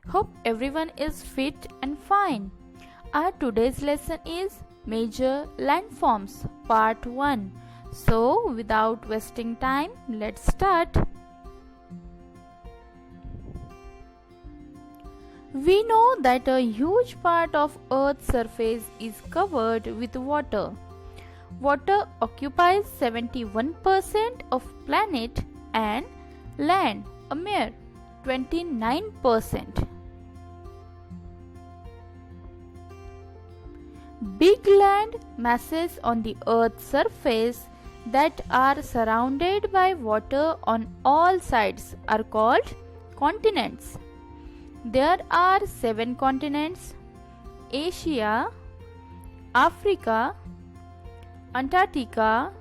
Hope everyone is fit and fine. Our today's lesson is Major Landforms Part 1. So, without wasting time, let's start. We know that a huge part of Earth's surface is covered with water. Water occupies 71% of planet and land a mere 29%. Big land masses on the Earth's surface that are surrounded by water on all sides are called continents. There are 7 continents: Asia, Africa, Antarctica,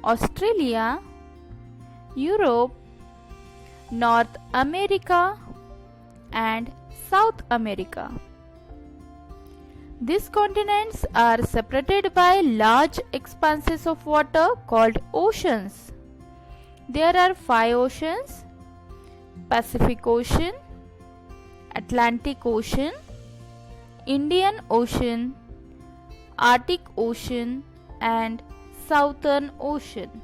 Australia, Europe, North America, and South America. These continents are separated by large expanses of water called oceans. There are 5 oceans: Pacific Ocean, Atlantic Ocean, Indian Ocean, Arctic Ocean, and Southern Ocean.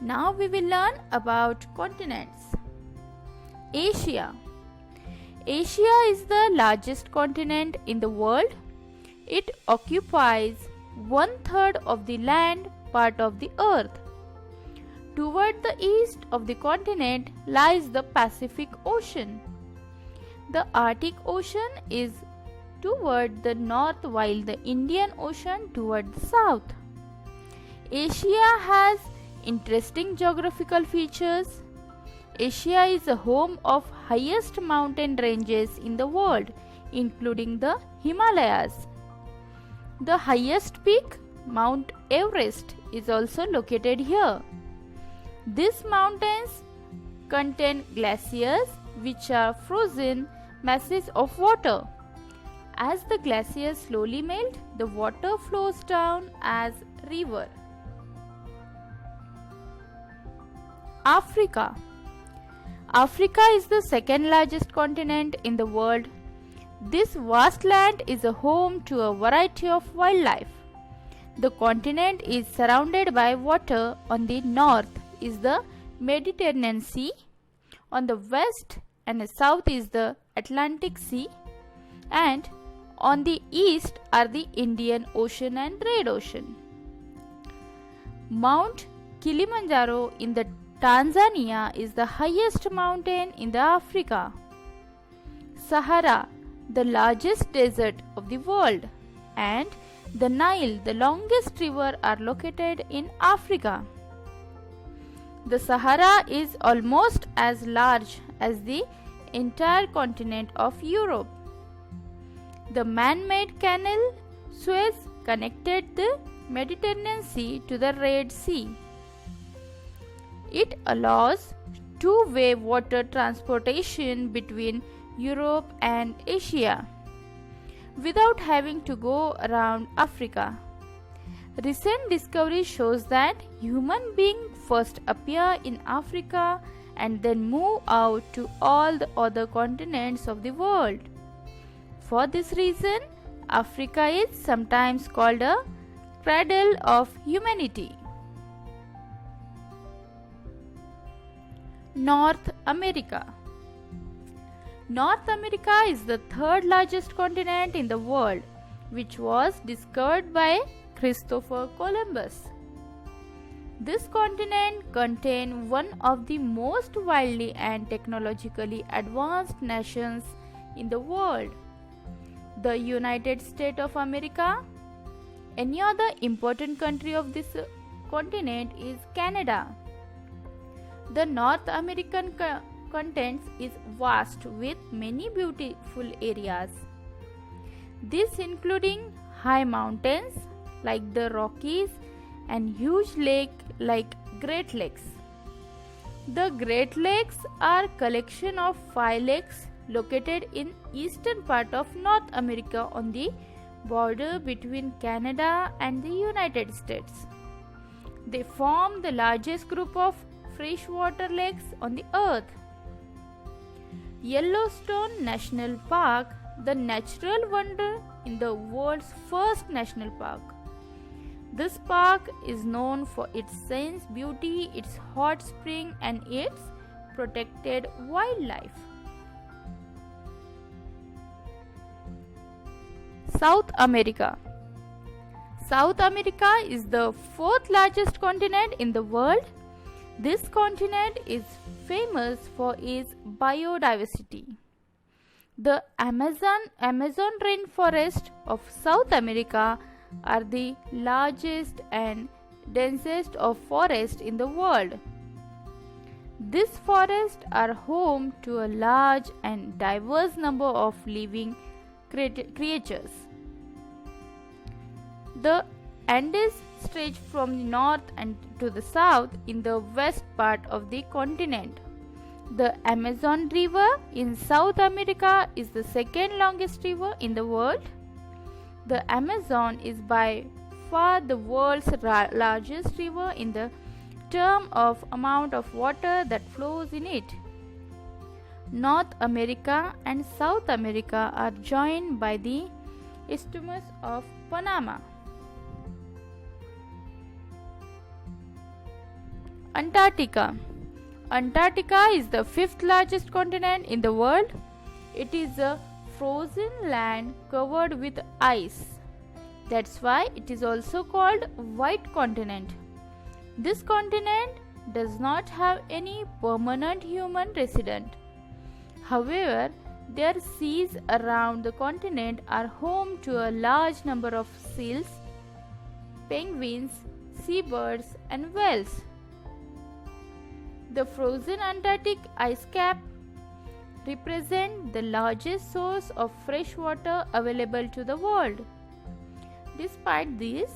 Now we will learn about continents. Asia. Asia is the largest continent in the world. It occupies 1/3 of the land part of the earth. Toward the east of the continent lies the Pacific Ocean. The Arctic Ocean is toward the north while the Indian Ocean toward the south. Asia has interesting geographical features. Asia is the home of highest mountain ranges in the world, including the Himalayas. The highest peak, Mount Everest, is also located here. These mountains contain glaciers, which are frozen masses of water. As the glaciers slowly melt, the water flows down as river. Africa. Africa is the second largest continent in the world. This vast land is a home to a variety of wildlife. The continent is surrounded by water. On the north is the Mediterranean Sea. On the west and south is the Atlantic Sea. And on the east are the Indian Ocean and Red Ocean. Mount Kilimanjaro in the Tanzania is the highest mountain in the Africa. Sahara, the largest desert of the world, and the Nile, the longest river, are located in Africa. The Sahara is almost as large as the entire continent of Europe. The man-made canal Suez connected the Mediterranean Sea to the Red Sea. It allows two-way water transportation between Europe and Asia without having to go around Africa. Recent discovery shows that human beings first appear in Africa and then move out to all the other continents of the world. For this reason, Africa is sometimes called a cradle of humanity. North America. North America is the third largest continent in the world, which was discovered by Christopher Columbus. This continent contains one of the most widely and technologically advanced nations in the world, the United States of America. Any other important country of this continent is Canada. The North American contents is vast with many beautiful areas. This including high mountains like the Rockies and huge lakes like Great Lakes. The Great Lakes are collection of 5 lakes located in eastern part of North America on the border between Canada and the United States. They form the largest group of freshwater lakes on the earth. Yellowstone National Park, the natural wonder in the world's first national park. This park is known for its scenic beauty, its hot spring, and its protected wildlife. South America. South America is the fourth largest continent in the world. This continent is famous for its biodiversity. The Amazon rainforest of South America are the largest and densest of forests in the world. These forests are home to a large and diverse number of living creatures. The Andes stretch from the north and to the south in the west part of the continent. The Amazon River in South America is the second longest river in the world. The Amazon is by far the world's largest river in the term of amount of water that flows in it. North America and South America are joined by the Isthmus of Panama. Antarctica. Antarctica is the fifth largest continent in the world. It is a frozen land covered with ice. That's why it is also called White Continent. This continent does not have any permanent human resident. However, their seas around the continent are home to a large number of seals, penguins, seabirds, and whales. The frozen Antarctic ice cap represent the largest source of fresh water available to the world. Despite this,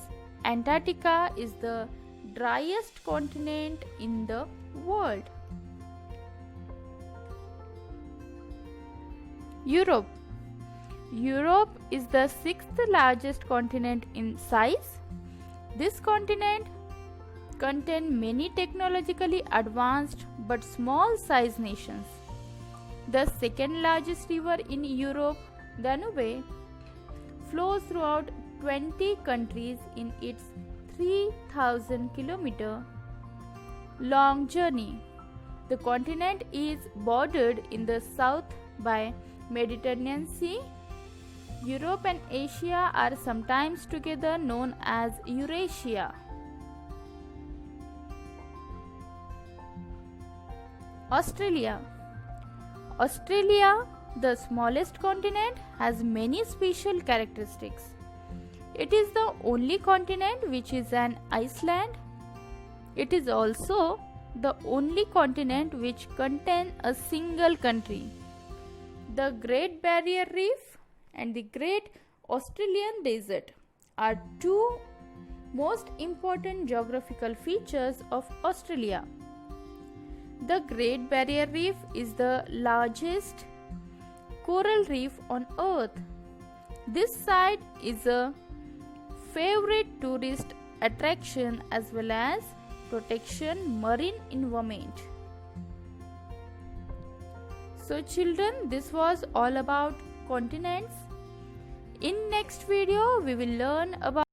Antarctica is the driest continent in the world. Europe. Europe is the sixth largest continent in size. This continent contains many technologically advanced but small sized nations. The second largest river in Europe, Danube, flows throughout 20 countries in its 3,000 km long journey. The continent is bordered in the south by Mediterranean Sea. Europe and Asia are sometimes together known as Eurasia. Australia. Australia, the smallest continent, has many special characteristics. It is the only continent which is an island. It is also the only continent which contains a single country. The Great Barrier Reef and the Great Australian Desert are two most important geographical features of Australia. The Great Barrier Reef is the largest coral reef on earth. This site is a favorite tourist attraction as well as protection marine environment. So children, this was all about continents. In next video we will learn about